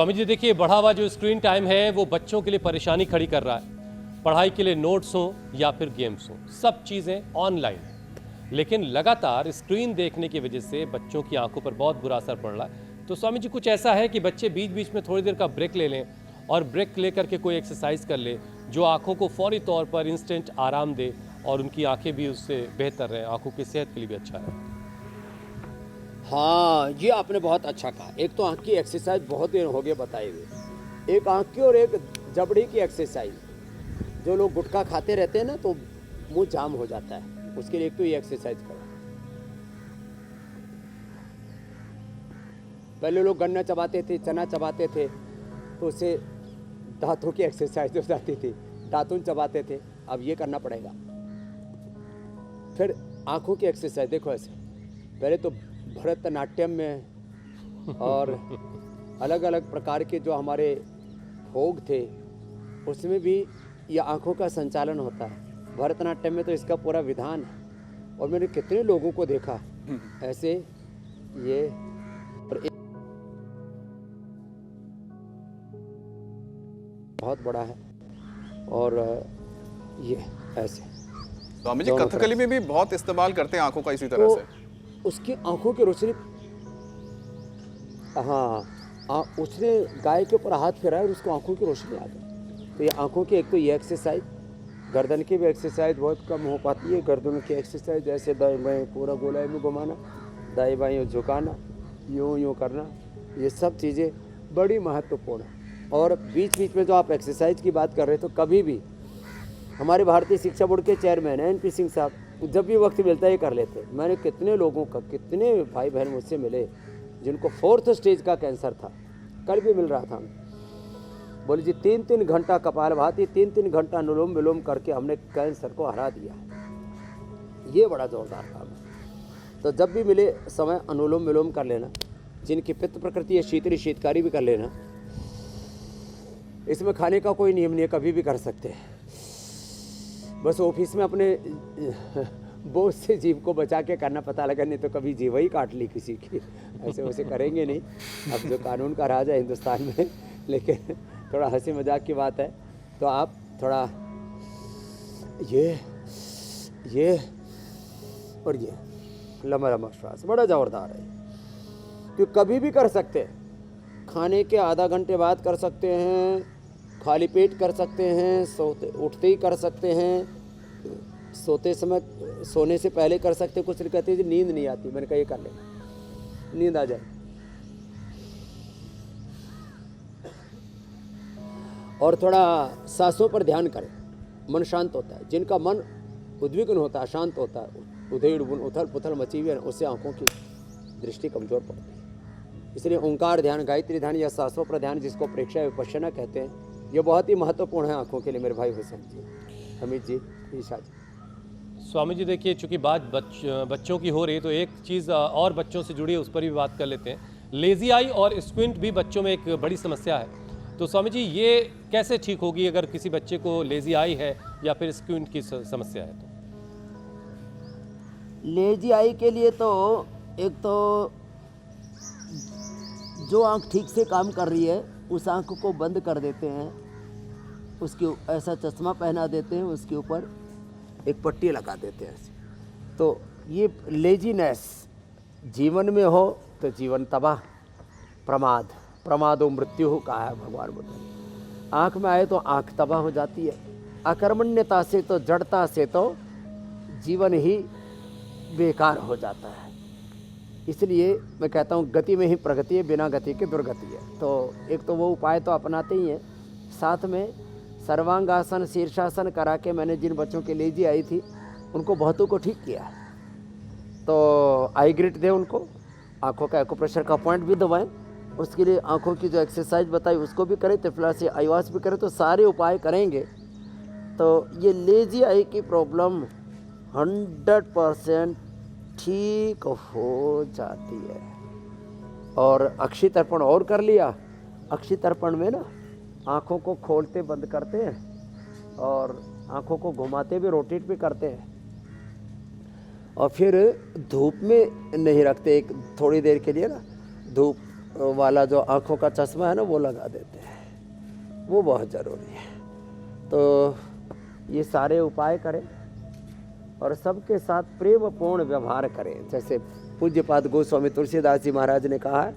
स्वामी जी देखिए, बढ़ा हुआ जो स्क्रीन टाइम है वो बच्चों के लिए परेशानी खड़ी कर रहा है। पढ़ाई के लिए नोट्स हो या फिर गेम्स हो, सब चीज़ें ऑनलाइन। लेकिन लगातार स्क्रीन देखने की वजह से बच्चों की आंखों पर बहुत बुरा असर पड़ रहा है। तो स्वामी जी कुछ ऐसा है कि बच्चे बीच बीच में थोड़ी देर का ब्रेक ले लें और ब्रेक लेकर के कोई एक्सरसाइज कर ले जो आंखों को फौरी तौर पर इंस्टेंट आराम दे और उनकी आंखें भी उससे बेहतर रहें, आंखों की सेहत के लिए भी अच्छा है। हाँ, ये आपने बहुत अच्छा कहा। एक तो आँख की एक्सरसाइज बहुत दिन हो गए बताए हुए, एक आँख की और एक जबड़ी की एक्सरसाइज। जो लोग गुटखा खाते रहते हैं ना तो मुंह जाम हो जाता है, उसके लिए एक तो ये एक्सरसाइज करो। पहले लोग गन्ना चबाते थे, चना चबाते थे, तो उससे दांतों की एक्सरसाइज हो जाती थी, दातुन चबाते थे। अब ये करना पड़ेगा। फिर आँखों की एक्सरसाइज देखो ऐसे, पहले तो भरतनाट्यम में और अलग अलग प्रकार के जो हमारे भोग थे उसमें भी ये आँखों का संचालन होता है। भरतनाट्यम में तो इसका पूरा विधान है और मैंने कितने लोगों को देखा ऐसे ये बहुत बड़ा है और ये ऐसे। स्वामी जी कथकली में भी बहुत इस्तेमाल करते हैं आंखों का इसी तरह से। उसकी आंखों की रोशनी, हाँ, उसने गाय के ऊपर हाथ फेरा और उसको आंखों की रोशनी आ गई। तो ये आंखों की एक तो ये एक्सरसाइज, गर्दन की भी एक्सरसाइज बहुत कम हो पाती है। गर्दन की एक्सरसाइज जैसे दाएं बाएं पूरा गोलाई में घुमाना, दाएं बाएं झुकाना, यूँ यूँ करना, ये सब चीज़ें बड़ी महत्वपूर्ण है। और बीच बीच में जो आप एक्सरसाइज की बात कर रहे थे, तो कभी भी हमारे भारतीय शिक्षा बोर्ड के चेयरमैन हैं NP सिंह साहब, जब भी वक्त मिलता है ये कर लेते। मैंने कितने लोगों का, कितने भाई बहन मुझसे मिले जिनको 4th स्टेज का कैंसर था, कल भी मिल रहा था। बोले जी 3-3 घंटा कपालभाति, 3-3 घंटा अनुलोम विलोम करके हमने कैंसर को हरा दिया। ये बड़ा जोरदार काम है। तो जब भी मिले समय अनुलोम विलोम कर लेना। जिनकी पित्त प्रकृति है शीतली शीतकारी भी कर लेना। इसमें खाने का कोई नियम नहीं है, कभी भी कर सकते हैं। बस ऑफिस में अपने बोझ से जीव को बचा के करना, पता लगा नहीं तो कभी जीव ही काट ली किसी की। ऐसे वैसे करेंगे नहीं, अब जो कानून का राज है हिंदुस्तान में। लेकिन थोड़ा हंसी मजाक की बात है, तो आप थोड़ा ये और ये लंबा लंबा श्वास बड़ा जोरदार है, क्योंकि कभी भी कर सकते हैं। खाने के आधा घंटे बाद कर सकते हैं, खाली पेट कर सकते हैं, सोते उठते ही कर सकते हैं, सोते समय, सोने से पहले कर सकते हैं। कुछ लोग कहते हैं नींद नहीं आती, मैंने कहा ये कर लेना, नींद आ जाए। और थोड़ा सांसों पर ध्यान करें, मन शांत होता है। जिनका मन उद्विग्न होता है, अशांत होता है, उधेड़ उथल पुथल मची हुई है, उससे आंखों की दृष्टि कमजोर पड़ती है। इसलिए ओंकार ध्यान, गायत्री ध्यान या सांसों पर ध्यान, जिसको प्रेक्षा विपश्यना कहते हैं, ये बहुत ही महत्वपूर्ण है आंखों के लिए। मेरे भाई हुसैन जी, हमीद जी, ईशा जी। स्वामी जी देखिए, चूंकि बात बच्चों की हो रही है तो एक चीज़ और बच्चों से जुड़ी है, उस पर भी बात कर लेते हैं। लेजी आई और स्क्विंट भी बच्चों में एक बड़ी समस्या है। तो स्वामी जी ये कैसे ठीक होगी अगर किसी बच्चे को लेजी आई है या फिर स्क्विंट की समस्या है? तो लेजी आई के लिए तो एक तो जो आँख ठीक से काम कर रही है उस आँख को बंद कर देते हैं, उसके ऐसा चश्मा पहना देते हैं, उसके ऊपर एक पट्टी लगा देते हैं। तो ये लेजीनेस जीवन में हो तो जीवन तबाह, प्रमादो मृत्यु कहा है भगवान बुद्ध ने। आँख में आए तो आँख तबाह हो जाती है। अकर्मण्यता से तो, जड़ता से तो जीवन ही बेकार हो जाता है। इसलिए मैं कहता हूँ गति में ही प्रगति है, बिना गति के दुर्गति है। तो एक तो वो उपाय तो अपनाते ही हैं, साथ में सर्वांगासन शीर्षासन करा के मैंने जिन बच्चों के लेजी आई थी उनको बहुतों को ठीक किया। तो आई ग्रिट दें उनको, आँखों का एक्यूप्रेशर का पॉइंट भी दबाएं, उसके लिए आँखों की जो एक्सरसाइज बताई उसको भी करें, तिफला से आईवास भी करें। तो सारे उपाय करेंगे तो ये लेजी आई की प्रॉब्लम 100% ठीक हो जाती है। और अक्षी तर्पण और कर लिया। अक्षी तर्पण में ना आँखों को खोलते बंद करते हैं और आँखों को घुमाते भी, रोटेट भी करते हैं। और फिर धूप में नहीं रखते, एक थोड़ी देर के लिए ना धूप वाला जो आँखों का चश्मा है ना वो लगा देते हैं, वो बहुत ज़रूरी है। तो ये सारे उपाय करें और सबके साथ प्रेमपूर्ण व्यवहार करें। जैसे पूज्यपाद गोस्वामी तुलसीदास जी महाराज ने कहा है,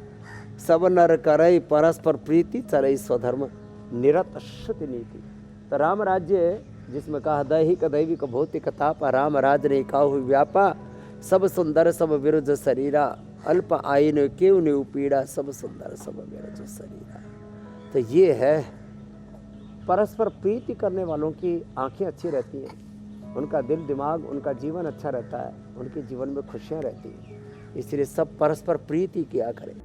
सब नर करई परस्पर प्रीति चलई स्वधर्म निरत श्रुति नीति। तो राम राज्य जिसमें कहा दैहिक दैविक भौतिक तापा, राम राज ने काहु व्यापा, सब सुंदर सब विरुद्ध शरीरा, अल्प आयन केव ने उपीड़ा, सब सुंदर सब विरुद्ध शरीरा। तो ये है परस्पर प्रीति करने वालों की आंखें अच्छी रहती हैं, उनका दिल दिमाग उनका जीवन अच्छा रहता है, उनके जीवन में खुशियाँ रहती हैं। इसलिए सब परस्पर प्रीति किया करें।